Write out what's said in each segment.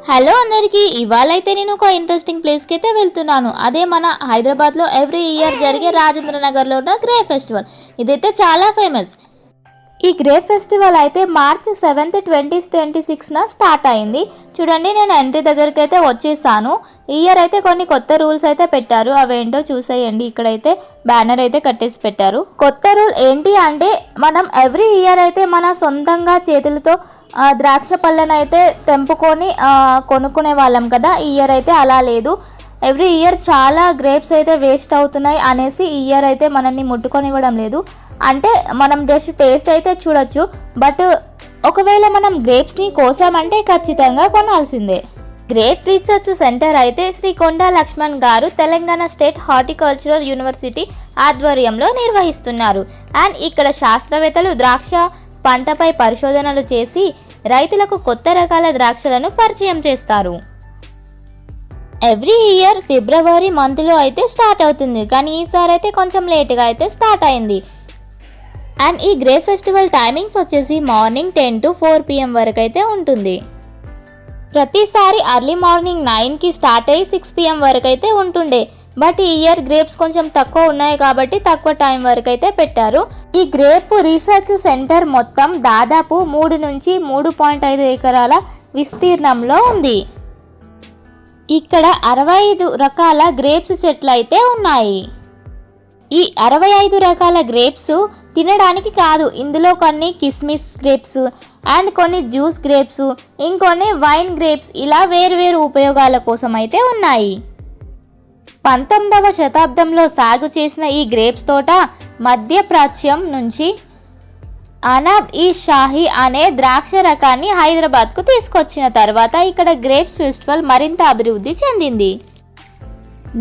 Hello అందరికీ, ఇవాళైతే నేను ఒక ఇంట్రెస్టింగ్ ప్లేస్కి అయితే వెళ్తున్నాను. అదే మన హైదరాబాద్లో ఎవ్రీ ఇయర్ జరిగే రాజేంద్ర నగర్లో ఉన్న గ్రేప్ ఫెస్టివల్. ఇదైతే చాలా ఫేమస్. ఈ గ్రేప్ ఫెస్టివల్ అయితే మార్చ్ 7, 2026న స్టార్ట్ అయింది. చూడండి, నేను ఎంట్రీ దగ్గరికి అయితే వచ్చేసాను. ఈ ఇయర్ అయితే కొన్ని కొత్త రూల్స్ అయితే పెట్టారు. అవేంటో చూసేయండి. ఇక్కడైతే బ్యానర్ అయితే కట్టేసి పెట్టారు. కొత్త రూల్ ఏంటి అంటే, మనం ఎవ్రీ ఇయర్ అయితే మన సొంతంగా చేతులతో ద్రాక్ష పళ్ళను అయితే తెంపుకొని కొనుక్కునే వాళ్ళం కదా. ఈ ఇయర్ అయితే అలా లేదు. ఎవ్రీ ఇయర్ చాలా గ్రేప్స్ అయితే వేస్ట్ అవుతున్నాయి అనేసి ఈ ఇయర్ అయితే మనల్ని ముట్టుకొనివ్వడం లేదు. అంటే మనం జస్ట్ టేస్ట్ అయితే చూడొచ్చు, బట్ ఒకవేళ మనం గ్రేప్స్ని కోసామంటే ఖచ్చితంగా కొనాల్సిందే. గ్రేప్ రీసెర్చ్ సెంటర్ అయితే శ్రీ కొండా లక్ష్మణ్ గారు తెలంగాణ స్టేట్ హార్టికల్చరల్ యూనివర్సిటీ ఆధ్వర్యంలో నిర్వహిస్తున్నారు. అండ్ ఇక్కడ శాస్త్రవేత్తలు ద్రాక్ష పంటపై పరిశోధనలు చేసి రైతులకు కొత్త రకాల ద్రాక్షలను పరిచయం చేస్తారు. ఎవ్రీ ఇయర్ ఫిబ్రవరి మంత్లో అయితే స్టార్ట్ అవుతుంది, కానీ ఈసారి అయితే కొంచెం లేట్గా అయితే స్టార్ట్ అయింది. అండ్ ఈ గ్రేప్ ఫెస్టివల్ టైమింగ్స్ వచ్చేసి మార్నింగ్ 10 to 4 PM వరకు అయితే ఉంటుంది. ప్రతిసారి అర్లీ మార్నింగ్ 9కి స్టార్ట్ అయ్యి 6 PM వరకు అయితే ఉంటుండే, బట్ ఈ ఇయర్ గ్రేప్స్ కొంచెం తక్కువ ఉన్నాయి కాబట్టి తక్కువ టైం వరకు అయితే పెట్టారు. ఈ గ్రేప్ రీసెర్చ్ సెంటర్ మొత్తం దాదాపు 3 నుంచి 3.5 ఎకరాల విస్తీర్ణంలో ఉంది. ఇక్కడ 65 రకాల గ్రేప్స్ చెట్లు అయితే ఉన్నాయి. ఈ 65 రకాల గ్రేప్స్ తినడానికి కాదు, ఇందులో కొన్ని కిస్మిస్ గ్రేప్స్ అండ్ కొన్ని జ్యూస్ గ్రేప్స్, ఇంకొన్ని వైన్ గ్రేప్స్, ఇలా వేరువేరు ఉపయోగాల కోసం అయితే ఉన్నాయి. 19వ శతాబ్దంలో సాగు చేసిన ఈ గ్రేప్స్ తోట మధ్యప్రాచ్యం నుంచి అనబ్ ఈ షాహీ అనే ద్రాక్ష రకాన్ని హైదరాబాద్కు తీసుకొచ్చిన తర్వాత ఇక్కడ గ్రేప్స్ ఫెస్టివల్ మరింత అభివృద్ధి చెందింది.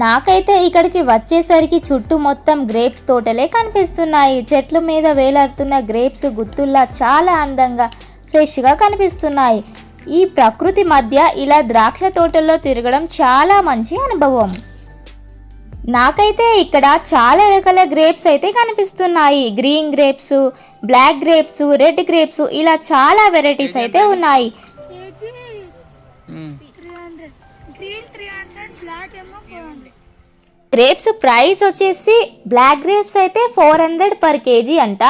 నాకైతే ఇక్కడికి వచ్చేసరికి చుట్టూ మొత్తం గ్రేప్స్ తోటలే కనిపిస్తున్నాయి. చెట్ల మీద వేలాడుతున్న గ్రేప్స్ గుత్తుల్లా చాలా అందంగా ఫ్రెష్గా కనిపిస్తున్నాయి. ఈ ప్రకృతి మధ్య ఇలా ద్రాక్ష తోటల్లో తిరగడం చాలా మంచి అనుభవం. నాకైతే ఇక్కడ చాలా రకాల గ్రేప్స్ అయితే కనిపిస్తున్నాయి. Green grapes, black grapes, red grapes, ఇలా చాలా వెరైటీస్ అయితే ఉన్నాయి. గ్రేప్స్ ప్రైస్ వచ్చేసి బ్లాక్ గ్రేప్స్ అయితే 400 per kg అంట,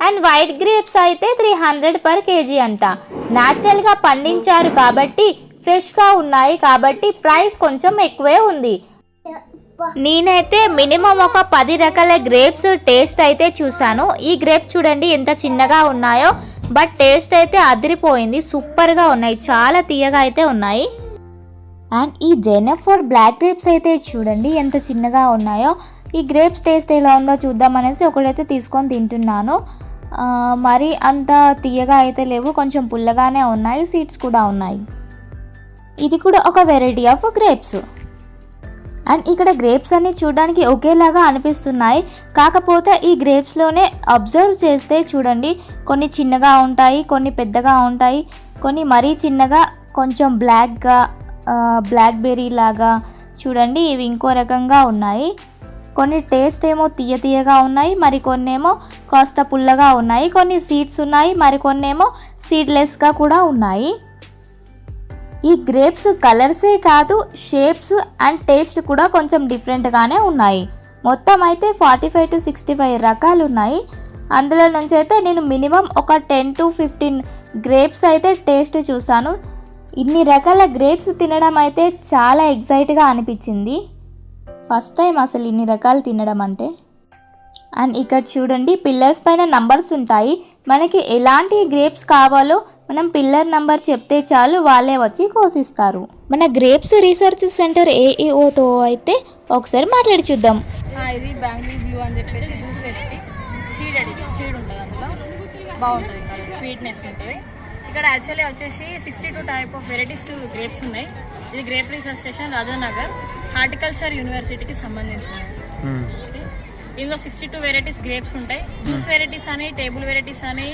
అండ్ వైట్ గ్రేప్స్ అయితే 300 per kg అంట. న్యాచురల్గా పండించారు కాబట్టి ఫ్రెష్గా ఉన్నాయి కాబట్టి ప్రైస్ కొంచెం ఎక్కువే ఉంది. నేనైతే మినిమం ఒక 10 రకాల గ్రేప్స్ టేస్ట్ అయితే చూసాను. ఈ గ్రేప్స్ చూడండి ఎంత చిన్నగా ఉన్నాయో, బట్ టేస్ట్ అయితే అదిరిపోయింది. సూపర్గా ఉన్నాయి, చాలా తీయగా అయితే ఉన్నాయి. అండ్ ఈ జెనెఫర్ బ్లాక్ గ్రేప్స్ అయితే చూడండి ఎంత చిన్నగా ఉన్నాయో. ఈ గ్రేప్స్ టేస్ట్ ఎలా ఉందో చూద్దాం అనేసి ఒకటైతే తీసుకొని తింటున్నాను. మరి అంత తీయగా అయితే లేవు, కొంచెం పుల్లగానే ఉన్నాయి, సీడ్స్ కూడా ఉన్నాయి. ఇది కూడా ఒక వెరైటీ ఆఫ్ గ్రేప్స్. అండ్ ఇక్కడ గ్రేప్స్ అన్ని చూడడానికి ఒకేలాగా అనిపిస్తున్నాయి, కాకపోతే ఈ గ్రేప్స్లోనే అబ్జర్వ్ చేస్తే చూడండి కొన్ని చిన్నగా ఉంటాయి, కొన్ని పెద్దగా ఉంటాయి, కొన్ని మరీ చిన్నగా కొంచెం బ్లాక్ బెర్రీ లాగా చూడండి. ఇవి ఇంకో రకంగా ఉన్నాయి. కొన్ని టేస్ట్ ఏమో తీయగా ఉన్నాయి, మరికొన్ని ఏమో కాస్త పుల్లగా ఉన్నాయి, కొన్ని సీడ్స్ ఉన్నాయి, మరికొన్ని ఏమో సీడ్లెస్గా కూడా ఉన్నాయి. ఈ గ్రేప్స్ కలర్సే కాదు, షేప్స్ అండ్ టేస్ట్ కూడా కొంచెం డిఫరెంట్గానే ఉన్నాయి. మొత్తం అయితే 45 to 65 రకాలు ఉన్నాయి. అందులో నుంచి అయితే నేను మినిమం ఒక 10 to 15 గ్రేప్స్ అయితే టేస్ట్ చూసాను. ఇన్ని రకాల గ్రేప్స్ తినడం అయితే చాలా ఎక్సైట్గా అనిపించింది. ఫస్ట్ టైం అసలు ఇన్ని రకాలు తినడం అంటే. అండ్ ఇక్కడ చూడండి, పిల్లర్స్ పైన నంబర్స్ ఉంటాయి. మనకి ఎలాంటి గ్రేప్స్ కావాలో మనం పిల్లర్ నంబర్ చెప్తే చాలు, వాళ్ళే వచ్చి కోసిస్తారు. మన గ్రేప్స్ రీసెర్చ్ సెంటర్ AEOతో అయితే ఒకసారి మాట్లాడి చూద్దాం. ఇది బెంగళూరు బ్లూ అని చెప్పేసి జ్యూస్ వెరైటీ, సీడ్ ఉంటుంది, అందులో బాగుంటుంది, స్వీట్నెస్ ఉంటుంది. ఇక్కడ యాక్చువల్లీ వచ్చేసి 62 టైప్ ఆఫ్ వెరైటీస్ గ్రేప్స్ ఉన్నాయి. ఇది grape research station Rajanagar horticulture యూనివర్సిటీకి సంబంధించింది. ఇందులో 62 వెరైటీస్ గ్రేప్స్ ఉంటాయి. జ్యూస్ వెరైటీస్ అని, టేబుల్ వెరైటీస్ అని,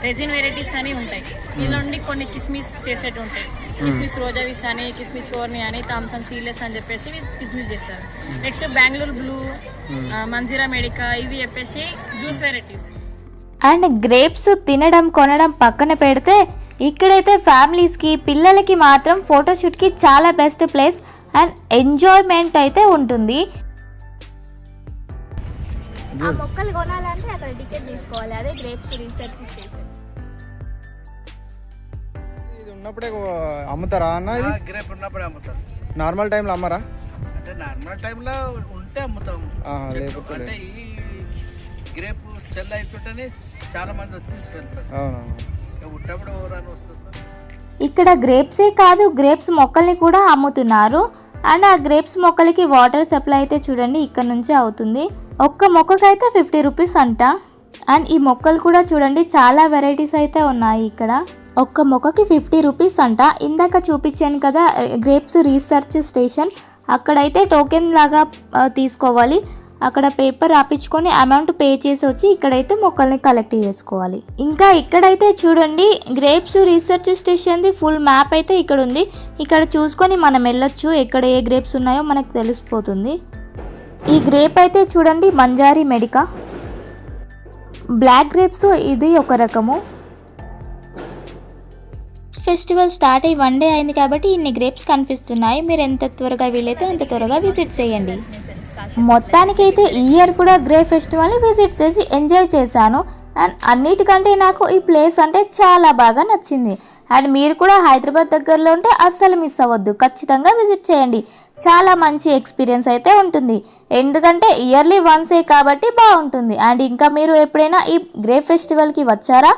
రెజిన్ వెరైటీస్ అని ఉంటాయి. ఇందులో నుండి కొన్ని కిస్మిస్ చేసేవి ఉంటాయి. కిస్మిస్ రోజావిస్ అని, కిస్మిస్ చోర్ని అని, థామ్సన్ సీడ్లెస్ అని చెప్పేసి కిస్మిస్ చేస్తారు. నెక్స్ట్ బెంగళూరు బ్లూ, మంజీరా మెడికా, ఇవి చెప్పేసి జ్యూస్ వెరైటీస్. అండ్ గ్రేప్స్ తినడం కొనడం పక్కన పెడితే ఇక్కడైతే ఫ్యామిలీస్కి పిల్లలకి మాత్రం ఫోటోషూట్కి చాలా బెస్ట్ ప్లేస్ అండ్ ఎంజాయ్మెంట్ అయితే ఉంటుంది. ఆ మొక్కలు కొనాలంటే అక్కడ టికెట్ తీసుకోవాలి. అదే గ్రేప్స్ రీసెర్చ్ స్టేషన్. ఇది ఉన్నప్పుడే అమ్ముతారా అన్న? ఇది గ్రేప్ ఉన్నప్పుడే అమ్ముతారు. నార్మల్ టైంలో అమ్మరా? అంటే నార్మల్ టైంలో ఉంటే అమ్ముతాము. అంటే ఈ గ్రేప్ సెల్ అవుతుంటేనే చాలా మంది వచ్చి తీసుకెళ్తారు. ఉన్నప్పుడు ఎవరైనా వస్తుంది. ఇక్కడ గ్రేప్సే కాదు, గ్రేప్స్ మొక్కల్ని కూడా అమ్ముతున్నారు. అండ్ ఆ గ్రేప్స్ మొక్కలకి వాటర్ సప్లై అయితే చూడండి ఇక్కడ నుంచి అవుతుంది. ఒక్క మొక్కకైతే 50 రూపీస్ అంట. అండ్ ఈ మొక్కలు కూడా చూడండి చాలా వెరైటీస్ అయితే ఉన్నాయి ఇక్కడ. ఒక్క మొక్కకి 50 రూపీస్ అంట. ఇందాక చూపించాను కదా గ్రేప్స్ రీసెర్చ్ స్టేషన్, అక్కడైతే టోకెన్ లాగా తీసుకోవాలి. అక్కడ పేపర్ రాపించుకొని అమౌంట్ పే చేసి వచ్చి ఇక్కడైతే మొక్కల్ని కలెక్ట్ చేసుకోవాలి. ఇంకా ఇక్కడైతే చూడండి గ్రేప్స్ రీసెర్చ్ స్టేషన్ది ఫుల్ మ్యాప్ అయితే ఇక్కడ ఉంది. ఇక్కడ చూసుకొని మనం వెళ్ళొచ్చు, ఎక్కడ ఏ గ్రేప్స్ ఉన్నాయో మనకు తెలిసిపోతుంది. ఈ గ్రేప్ అయితే చూడండి మంజారి మెడికా బ్లాక్ గ్రేప్స్, ఇది ఒక రకము. ఫెస్టివల్ స్టార్ట్ అయ్యి 1 డే అయింది కాబట్టి ఇన్ని గ్రేప్స్ కనిపిస్తున్నాయి. మీరు ఎంత త్వరగా వీలైతే అంత త్వరగా విజిట్ చేయండి. మొత్తానికైతే ఈ ఇయర్ కూడా గ్రేప్ ఫెస్టివల్ని విజిట్ చేసి ఎంజాయ్ చేశాను. అండ్ అన్నిటికంటే నాకు ఈ ప్లేస్ అంటే చాలా బాగా నచ్చింది. అండ్ మీరు కూడా హైదరాబాద్ దగ్గరలో ఉంటే అస్సలు మిస్ అవ్వద్దు, ఖచ్చితంగా విజిట్ చేయండి. చాలా మంచి ఎక్స్పీరియన్స్ అయితే ఉంటుంది, ఎందుకంటే ఇయర్లీ వన్సే కాబట్టి బాగుంటుంది. అండ్ ఇంకా మీరు ఎప్పుడైనా ఈ గ్రేప్ ఫెస్టివల్కి వచ్చారా?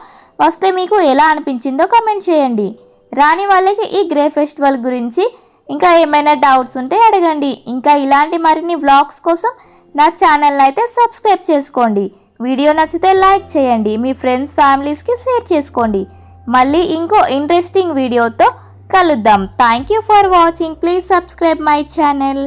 వస్తే మీకు ఎలా అనిపించిందో కామెంట్ చేయండి. రాని వాళ్ళకి ఈ గ్రేప్ ఫెస్టివల్ గురించి ఇంకా ఏమైనా డౌట్స్ ఉంటే అడగండి. ఇంకా ఇలాంటి మరిన్ని వ్లాగ్స్ కోసం నా ఛానల్ని అయితే సబ్స్క్రైబ్ చేసుకోండి. వీడియో నచ్చితే లైక్ చేయండి, మీ ఫ్రెండ్స్ ఫ్యామిలీస్కి షేర్ చేసుకోండి. మళ్ళీ ఇంకో ఇంట్రెస్టింగ్ వీడియోతో కలుద్దాం. Thank you for watching. Please subscribe my channel.